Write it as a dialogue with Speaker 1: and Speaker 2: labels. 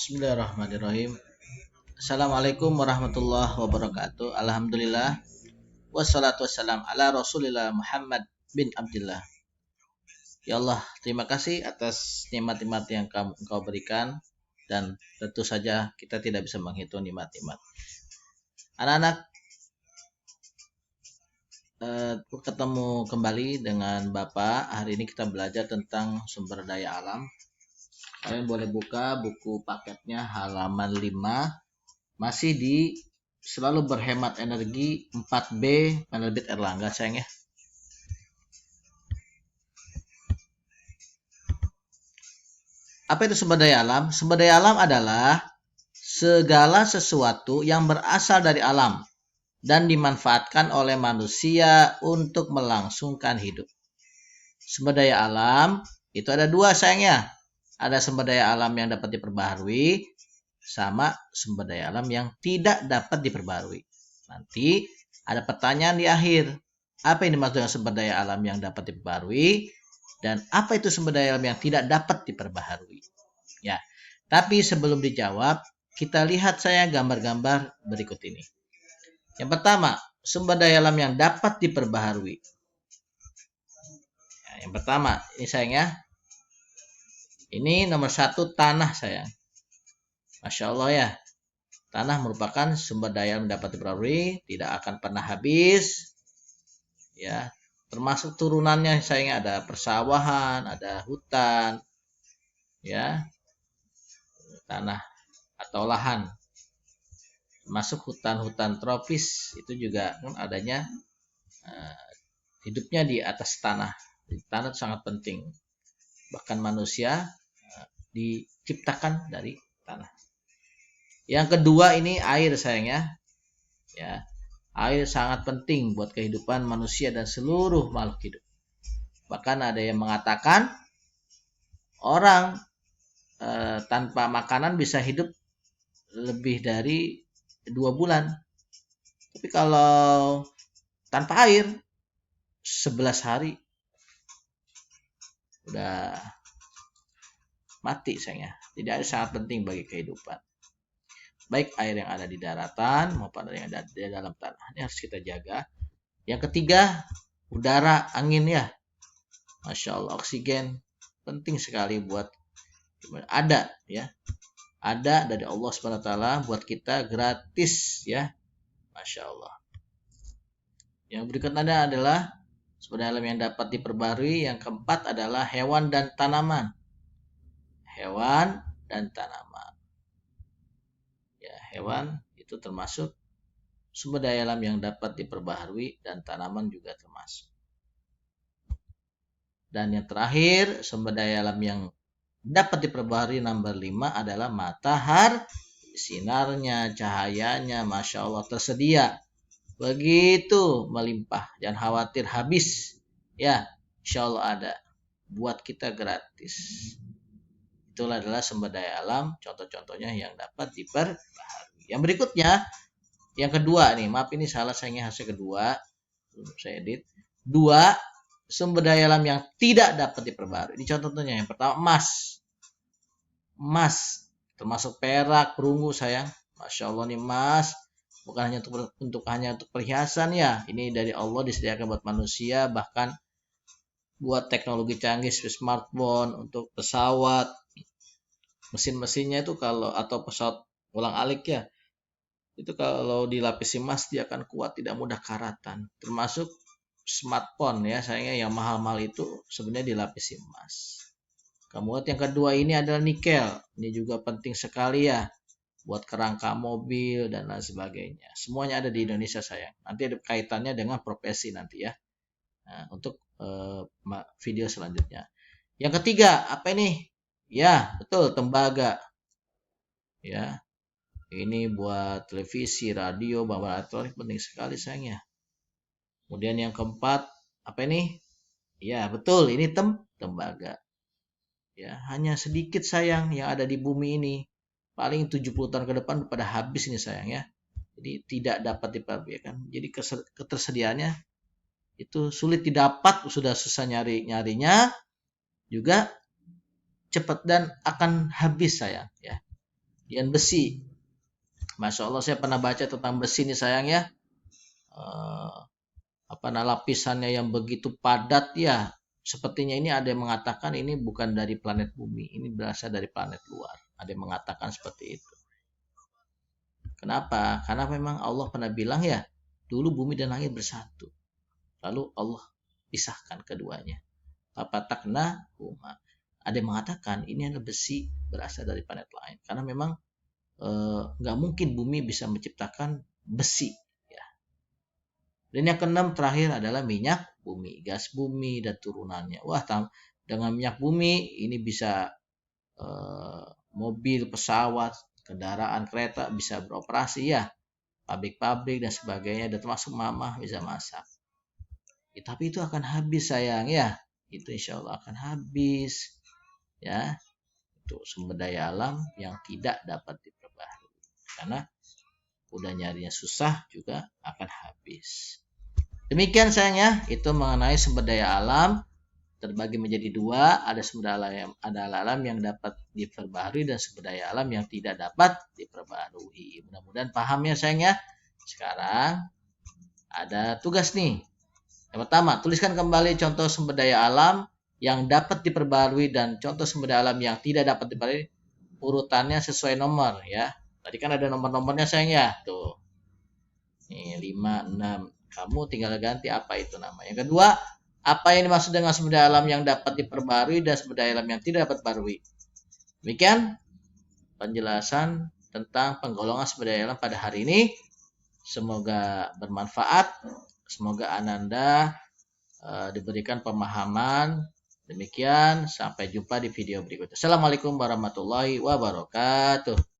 Speaker 1: Bismillahirrahmanirrahim. Assalamualaikum warahmatullahi wabarakatuh. Alhamdulillah. Wassalatu wassalam ala Rasulillah Muhammad bin Abdullah. Ya Allah, terima kasih atas nikmat-nikmat yang Engkau berikan, dan tentu saja kita tidak bisa menghitung nikmat-nikmat. Anak-anak, ketemu kembali dengan Bapak. Hari ini kita belajar tentang sumber daya alam. Kalian boleh buka buku paketnya halaman 5. Masih di selalu berhemat energi 4B penerbit Erlangga, sayang ya. Apa itu sumber daya alam? Sumber daya alam adalah segala sesuatu yang berasal dari alam dan dimanfaatkan oleh manusia untuk melangsungkan hidup. Sumber daya alam itu ada dua, sayangnya. Ada sumber daya alam yang dapat diperbaharui sama sumber daya alam yang tidak dapat diperbaharui. Nanti ada pertanyaan di akhir. Apa yang dimaksud dengan sumber daya alam yang dapat diperbaharui dan apa itu sumber daya alam yang tidak dapat diperbaharui? Ya. Tapi sebelum dijawab, kita lihat saya gambar-gambar berikut ini. Yang pertama, sumber daya alam yang dapat diperbaharui. Ya, yang pertama, ini sayangnya. Ini nomor 1, tanah, sayang. Masya Allah ya. Tanah merupakan sumber daya yang dapat diperbarui, tidak akan pernah habis. Ya, termasuk turunannya sayangnya ada persawahan, ada hutan, ya, tanah atau lahan. Termasuk hutan-hutan tropis itu juga kan adanya hidupnya di atas tanah. Tanah itu sangat penting. Bahkan manusia diciptakan dari tanah. Yang kedua ini air, sayangnya. Ya, air sangat penting buat kehidupan manusia dan seluruh makhluk hidup. Bahkan ada yang mengatakan orang tanpa makanan bisa hidup lebih dari 2 bulan. Tapi kalau tanpa air 11 hari udah mati, sayangnya. Jadi air sangat penting bagi kehidupan. Baik air yang ada di daratan maupun air yang ada di dalam tanah. Ini harus kita jaga. Yang ketiga, udara, angin ya. Masya Allah, oksigen penting sekali buat ada ya. Ada dari Allah SWT buat kita gratis ya. Masya Allah. Yang berikutnya adalah sumber daya alam yang dapat diperbarui. Yang keempat adalah hewan dan tanaman. Hewan dan tanaman. Ya, hewan itu termasuk sumber daya alam yang dapat diperbaharui dan tanaman juga termasuk. Dan yang terakhir, sumber daya alam yang dapat diperbaharui nomor 5 adalah matahari. Sinarnya, cahayanya, Masya Allah tersedia. Begitu melimpah, jangan khawatir habis. Ya, Insya Allah ada. Buat kita gratis. Itulah adalah sumber daya alam, contoh-contohnya yang dapat diperbaharui. Yang berikutnya, yang kedua nih, maaf ini salah sayangnya hasil kedua. Belum saya edit. 2, sumber daya alam yang tidak dapat diperbaharui. Ini contohnya yang pertama emas. Emas termasuk perak, perunggu, sayang. Masya Allah nih emas. Bukan hanya untuk perhiasan ya. Ini dari Allah disediakan buat manusia, bahkan buat teknologi canggih seperti smartphone, untuk pesawat. Mesin-mesinnya itu kalau atau pesawat ulang-alik ya. Itu kalau dilapisi emas dia akan kuat, tidak mudah karatan. Termasuk smartphone ya, sayangnya yang mahal-mahal itu sebenarnya dilapisi emas. Kemudian yang kedua ini adalah nikel. Ini juga penting sekali ya buat kerangka mobil dan lain sebagainya. Semuanya ada di Indonesia, sayang. Nanti ada kaitannya dengan profesi nanti ya. Nah, untuk video selanjutnya. Yang ketiga, apa ini? Ya, betul, tembaga. Ya. Ini buat televisi, radio, bahan elektronik penting sekali, sayang ya. Kemudian yang keempat, apa ini? Ya, betul, ini tembaga. Ya, hanya sedikit, sayang, yang ada di bumi ini. Paling 70 tahun ke depan pada habis ini, sayang ya. Jadi tidak dapat diperbiarkan. Jadi ketersediaannya itu sulit didapat, sudah susah nyarinya juga cepat dan akan habis, sayang ya. Kemudian besi. Masya Allah, saya pernah baca tentang besi nih sayang ya. Lapisannya yang begitu padat ya. Sepertinya ini ada yang mengatakan ini bukan dari planet bumi, ini berasal dari planet luar. Ada yang mengatakan seperti itu. Kenapa? Karena memang Allah pernah bilang ya, dulu bumi dan langit bersatu. Lalu Allah pisahkan keduanya. Fapatakna huma. Ada yang mengatakan ini adalah besi berasal dari planet lain. Karena memang nggak mungkin bumi bisa menciptakan besi. Ya. Dan yang keenam terakhir adalah minyak bumi, gas bumi dan turunannya. Wah, dengan minyak bumi ini bisa mobil, pesawat, kendaraan, kereta bisa beroperasi ya. Pabrik-pabrik dan sebagainya, dan termasuk mama bisa masak. Ya, tapi itu akan habis sayang ya. Itu insya Allah akan habis. Ya, itu sumber daya alam yang tidak dapat diperbaharui. Karena udah nyarinya susah juga akan habis. Demikian sayangnya, itu mengenai sumber daya alam terbagi menjadi dua, ada sumber daya alam yang dapat diperbaharui dan sumber daya alam yang tidak dapat diperbaharui. Mudah-mudahan paham ya sayangnya. Sekarang ada tugas nih. Yang pertama, tuliskan kembali contoh sumber daya alam yang dapat diperbarui dan contoh sumber daya alam yang tidak dapat diperbarui, urutannya sesuai nomor ya. Tadi kan ada nomor-nomornya sayang ya. Tuh. Nih 5, 6. Kamu tinggal ganti apa itu nama. Yang kedua, apa yang dimaksud dengan sumber daya alam yang dapat diperbarui dan sumber daya alam yang tidak dapat diperbarui. Demikian penjelasan tentang penggolongan sumber daya alam pada hari ini. Semoga bermanfaat. Semoga Ananda diberikan pemahaman. Demikian, sampai jumpa di video berikutnya. Assalamualaikum warahmatullahi wabarakatuh.